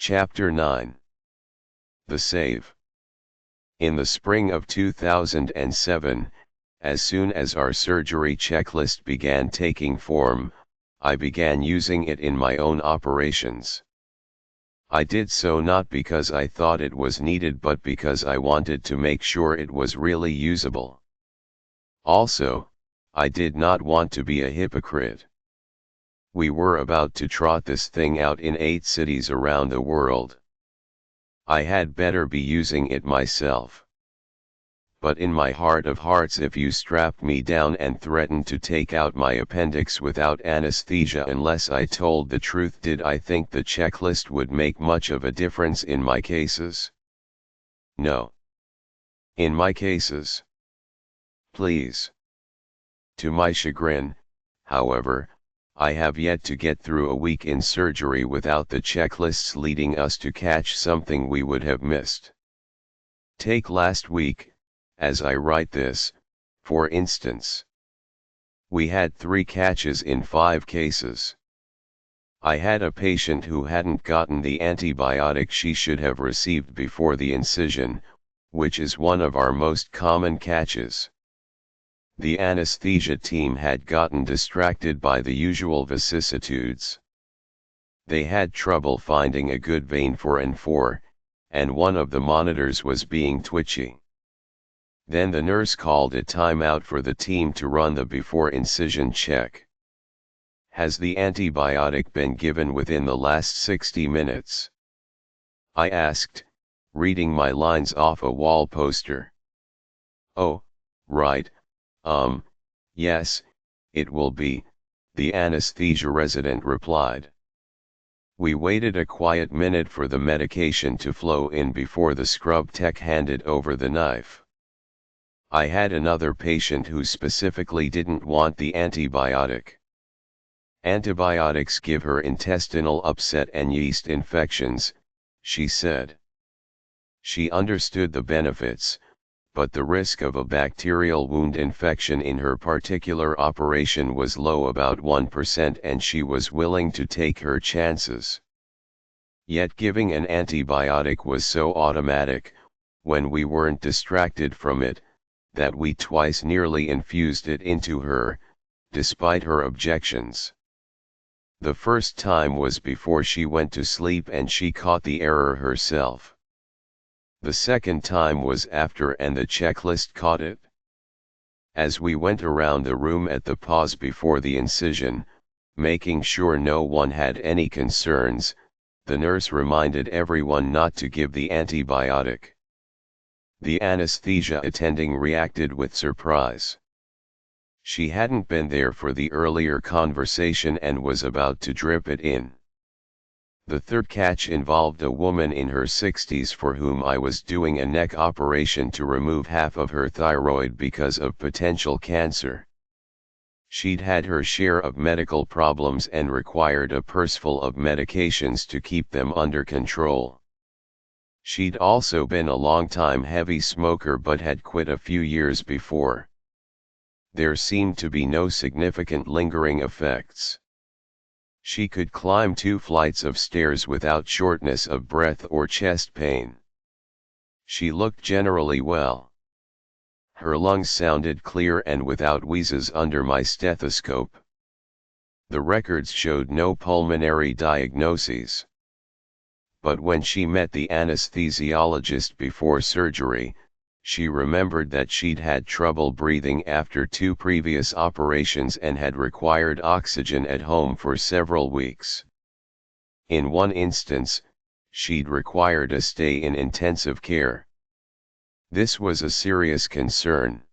Chapter 9. The Save. In the spring of 2007, as soon as our surgery checklist began taking form, I began using it in my own operations. I did so not because I thought it was needed but because I wanted to make sure it was really usable. Also, I did not want to be a hypocrite. We were about to trot this thing out in 8 cities around the world. I had better be using it myself. But in my heart of hearts, if you strapped me down and threatened to take out my appendix without anesthesia unless I told the truth, did I think the checklist would make much of a difference in my cases? No. In my cases. Please. To my chagrin, however, I have yet to get through a week in surgery without the checklists leading us to catch something we would have missed. Take last week, as I write this, for instance. We had 3 catches in 5 cases. I had a patient who hadn't gotten the antibiotic she should have received before the incision, which is one of our most common catches. The anesthesia team had gotten distracted by the usual vicissitudes. They had trouble finding a good vein for N4, and one of the monitors was being twitchy. Then the nurse called a timeout for the team to run the before incision check. Has the antibiotic been given within the last 60 minutes? I asked, reading my lines off a wall poster. Oh, right. Yes, it will be, the anesthesia resident replied. We waited a quiet minute for the medication to flow in before the scrub tech handed over the knife. I had another patient who specifically didn't want the antibiotic. Antibiotics give her intestinal upset and yeast infections, she said. She understood the benefits, but the risk of a bacterial wound infection in her particular operation was low, about 1%, and she was willing to take her chances. Yet giving an antibiotic was so automatic, when we weren't distracted from it, that we twice nearly infused it into her, despite her objections. The first time was before she went to sleep and she caught the error herself. The second time was after and the checklist caught it. As we went around the room at the pause before the incision, making sure no one had any concerns, the nurse reminded everyone not to give the antibiotic. The anesthesia attending reacted with surprise. She hadn't been there for the earlier conversation and was about to drip it in. The third catch involved a woman in her 60s for whom I was doing a neck operation to remove half of her thyroid because of potential cancer. She'd had her share of medical problems and required a purseful of medications to keep them under control. She'd also been a long-time heavy smoker but had quit a few years before. There seemed to be no significant lingering effects. She could climb 2 flights of stairs without shortness of breath or chest pain. She looked generally well. Her lungs sounded clear and without wheezes under my stethoscope. The records showed no pulmonary diagnoses. But when she met the anesthesiologist before surgery, she remembered that she'd had trouble breathing after 2 previous operations and had required oxygen at home for several weeks. In one instance, she'd required a stay in intensive care. This was a serious concern.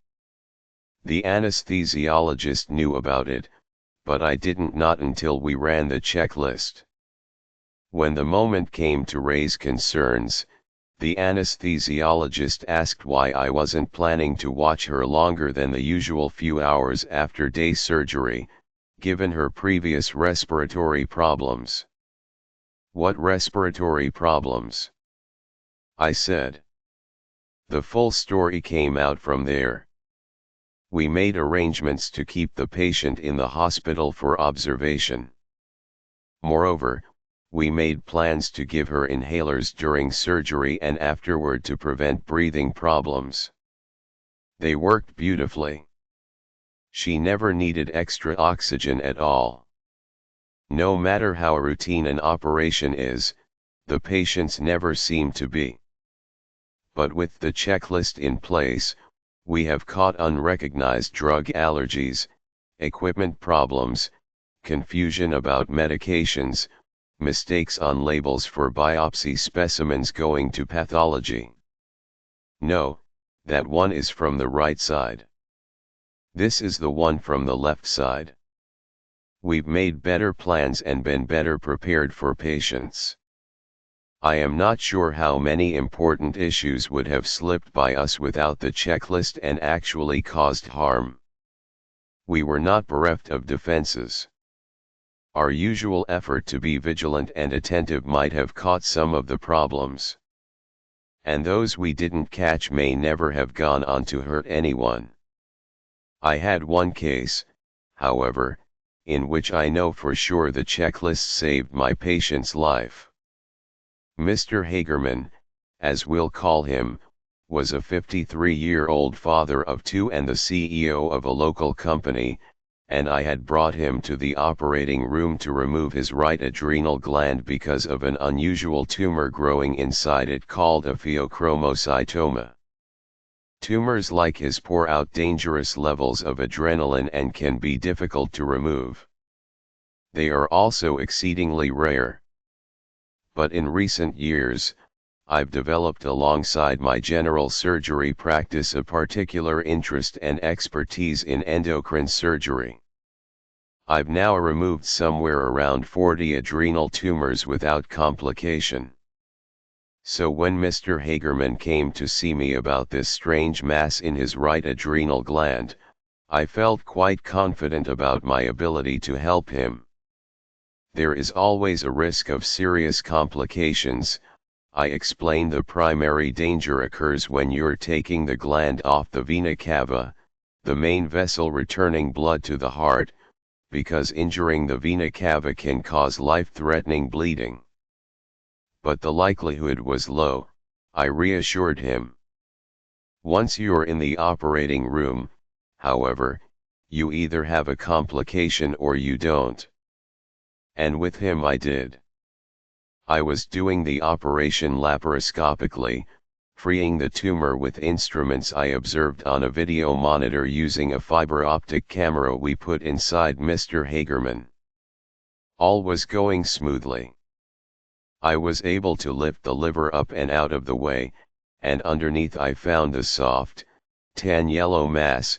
The anesthesiologist knew about it, but I didn't, not until we ran the checklist. When the moment came to raise concerns, the anesthesiologist asked why I wasn't planning to watch her longer than the usual few hours after day surgery, given her previous respiratory problems. What respiratory problems? I said. The full story came out from there. We made arrangements to keep the patient in the hospital for observation. Moreover, we made plans to give her inhalers during surgery and afterward to prevent breathing problems. They worked beautifully. She never needed extra oxygen at all. No matter how routine an operation is, the patients never seem to be. But with the checklist in place, we have caught unrecognized drug allergies, equipment problems, confusion about medications, mistakes on labels for biopsy specimens going to pathology. No, that one is from the right side. This is the one from the left side. We've made better plans and been better prepared for patients. I am not sure how many important issues would have slipped by us without the checklist and actually caused harm. We were not bereft of defenses. Our usual effort to be vigilant and attentive might have caught some of the problems. And those we didn't catch may never have gone on to hurt anyone. I had one case, however, in which I know for sure the checklist saved my patient's life. Mr. Hagerman, as we'll call him, was a 53-year-old father of two and the CEO of a local company, and I had brought him to the operating room to remove his right adrenal gland because of an unusual tumor growing inside it called a pheochromocytoma. Tumors like his pour out dangerous levels of adrenaline and can be difficult to remove. They are also exceedingly rare. But in recent years, I've developed alongside my general surgery practice a particular interest and expertise in endocrine surgery. I've now removed somewhere around 40 adrenal tumors without complication. So when Mr. Hagerman came to see me about this strange mass in his right adrenal gland, I felt quite confident about my ability to help him. There is always a risk of serious complications. I explained the primary danger occurs when you're taking the gland off the vena cava, the main vessel returning blood to the heart, because injuring the vena cava can cause life-threatening bleeding. But the likelihood was low, I reassured him. Once you're in the operating room, however, you either have a complication or you don't. And with him I did. I was doing the operation laparoscopically, freeing the tumor with instruments I observed on a video monitor using a fiber optic camera we put inside Mr. Hagerman. All was going smoothly. I was able to lift the liver up and out of the way, and underneath I found the soft, tan yellow mass,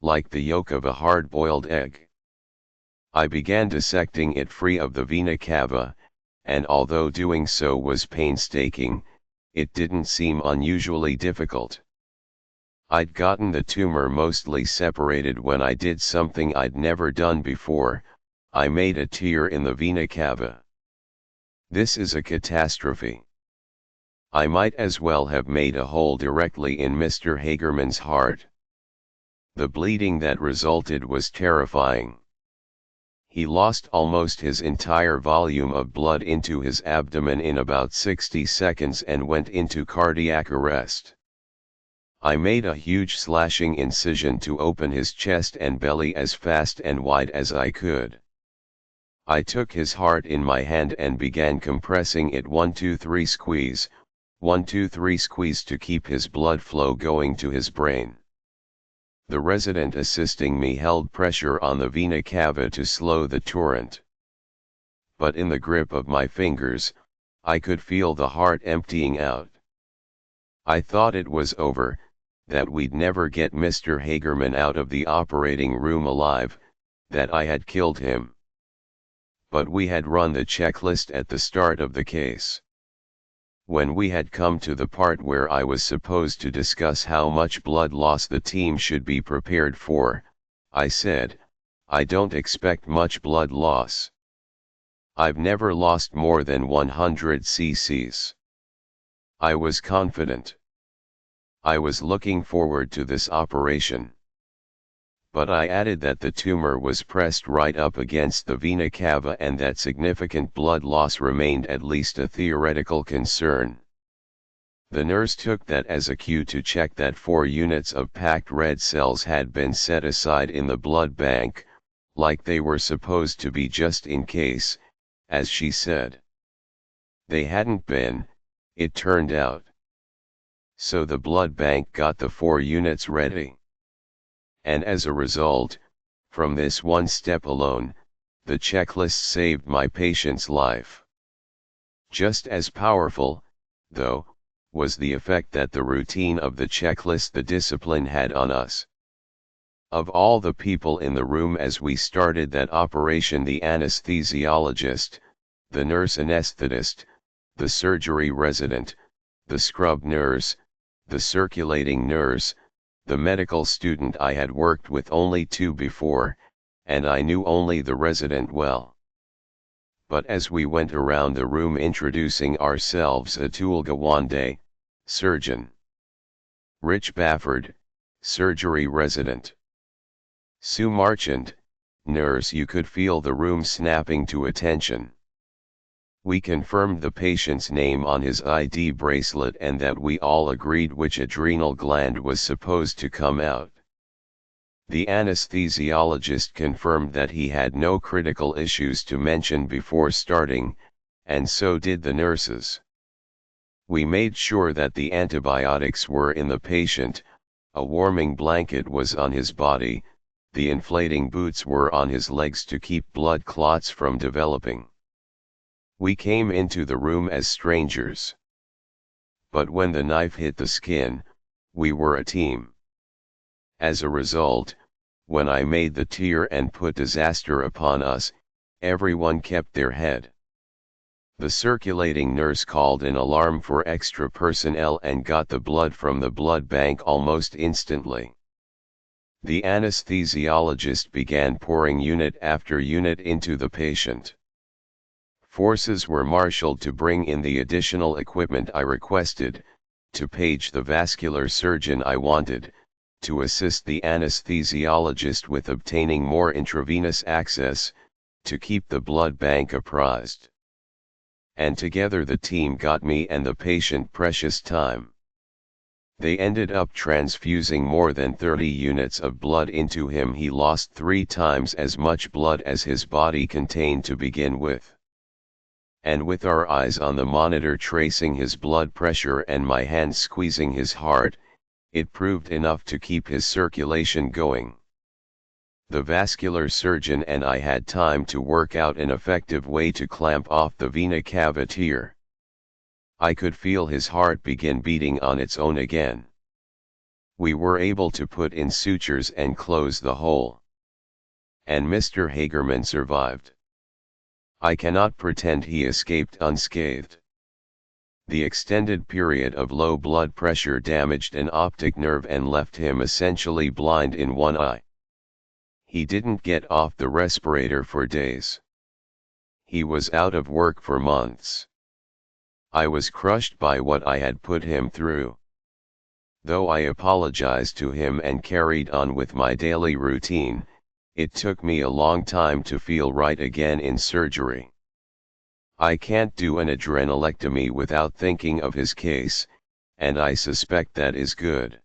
like the yolk of a hard-boiled egg. I began dissecting it free of the vena cava, and although doing so was painstaking, it didn't seem unusually difficult. I'd gotten the tumor mostly separated when I did something I'd never done before. I made a tear in the vena cava. This is a catastrophe. I might as well have made a hole directly in Mr. Hagerman's heart. The bleeding that resulted was terrifying. He lost almost his entire volume of blood into his abdomen in about 60 seconds and went into cardiac arrest. I made a huge slashing incision to open his chest and belly as fast and wide as I could. I took his heart in my hand and began compressing it 1-2-3 squeeze, 1-2-3 squeeze to keep his blood flow going to his brain. The resident assisting me held pressure on the vena cava to slow the torrent. But in the grip of my fingers, I could feel the heart emptying out. I thought it was over, that we'd never get Mr. Hagerman out of the operating room alive, that I had killed him. But we had run the checklist at the start of the case. When we had come to the part where I was supposed to discuss how much blood loss the team should be prepared for, I said, I don't expect much blood loss. I've never lost more than 100 cc's. I was confident. I was looking forward to this operation. but I added that the tumor was pressed right up against the vena cava and that significant blood loss remained at least a theoretical concern. The nurse took that as a cue to check that 4 units of packed red cells had been set aside in the blood bank, like they were supposed to be just in case, as she said. They hadn't been, it turned out. So the blood bank got the 4 units ready. And as a result, from this one step alone, the checklist saved my patient's life. Just as powerful, though, was the effect that the routine of the checklist, the discipline, had on us. Of all the people in the room as we started that operation, the anesthesiologist, the nurse anesthetist, the surgery resident, the scrub nurse, the circulating nurse, the medical student I had worked with only 2 before, and I knew only the resident well. But as we went around the room introducing ourselves, Atul Gawande, surgeon. Rich Bafford, surgery resident. Sue Marchant, nurse, you could feel the room snapping to attention. We confirmed the patient's name on his ID bracelet and that we all agreed which adrenal gland was supposed to come out. The anesthesiologist confirmed that he had no critical issues to mention before starting, and so did the nurses. We made sure that the antibiotics were in the patient, a warming blanket was on his body, the inflating boots were on his legs to keep blood clots from developing. We came into the room as strangers. But when the knife hit the skin, we were a team. As a result, when I made the tear and put disaster upon us, everyone kept their head. The circulating nurse called an alarm for extra personnel and got the blood from the blood bank almost instantly. The anesthesiologist began pouring unit after unit into the patient. Forces were marshaled to bring in the additional equipment I requested, to page the vascular surgeon I wanted, to assist the anesthesiologist with obtaining more intravenous access, to keep the blood bank apprised. And together the team got me and the patient precious time. They ended up transfusing more than 30 units of blood into him. He lost 3 times as much blood as his body contained to begin with. And with our eyes on the monitor tracing his blood pressure and my hands squeezing his heart, it proved enough to keep his circulation going. The vascular surgeon and I had time to work out an effective way to clamp off the vena cava tear. I could feel his heart begin beating on its own again. We were able to put in sutures and close the hole. And Mr. Hagerman survived. I cannot pretend he escaped unscathed. The extended period of low blood pressure damaged an optic nerve and left him essentially blind in one eye. He didn't get off the respirator for days. He was out of work for months. I was crushed by what I had put him through. Though I apologized to him and carried on with my daily routine, it took me a long time to feel right again in surgery. I can't do an adrenalectomy without thinking of his case, and I suspect that is good.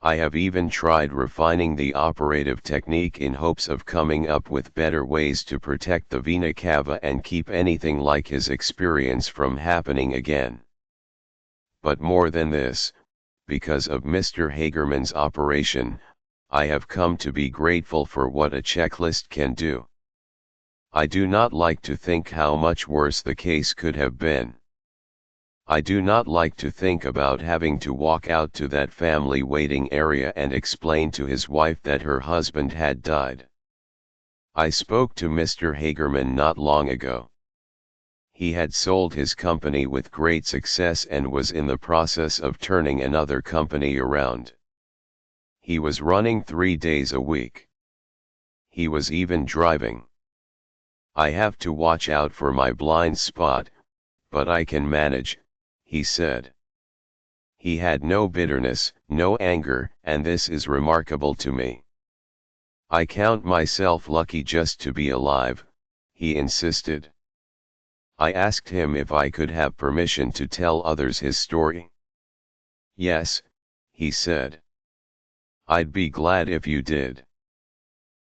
I have even tried refining the operative technique in hopes of coming up with better ways to protect the vena cava and keep anything like his experience from happening again. But more than this, because of Mr. Hagerman's operation, I have come to be grateful for what a checklist can do. I do not like to think how much worse the case could have been. I do not like to think about having to walk out to that family waiting area and explain to his wife that her husband had died. I spoke to Mr. Hagerman not long ago. He had sold his company with great success and was in the process of turning another company around. He was running 3 days a week. He was even driving. I have to watch out for my blind spot, but I can manage, he said. He had no bitterness, no anger, and this is remarkable to me. I count myself lucky just to be alive, he insisted. I asked him if I could have permission to tell others his story. Yes, he said. I'd be glad if you did.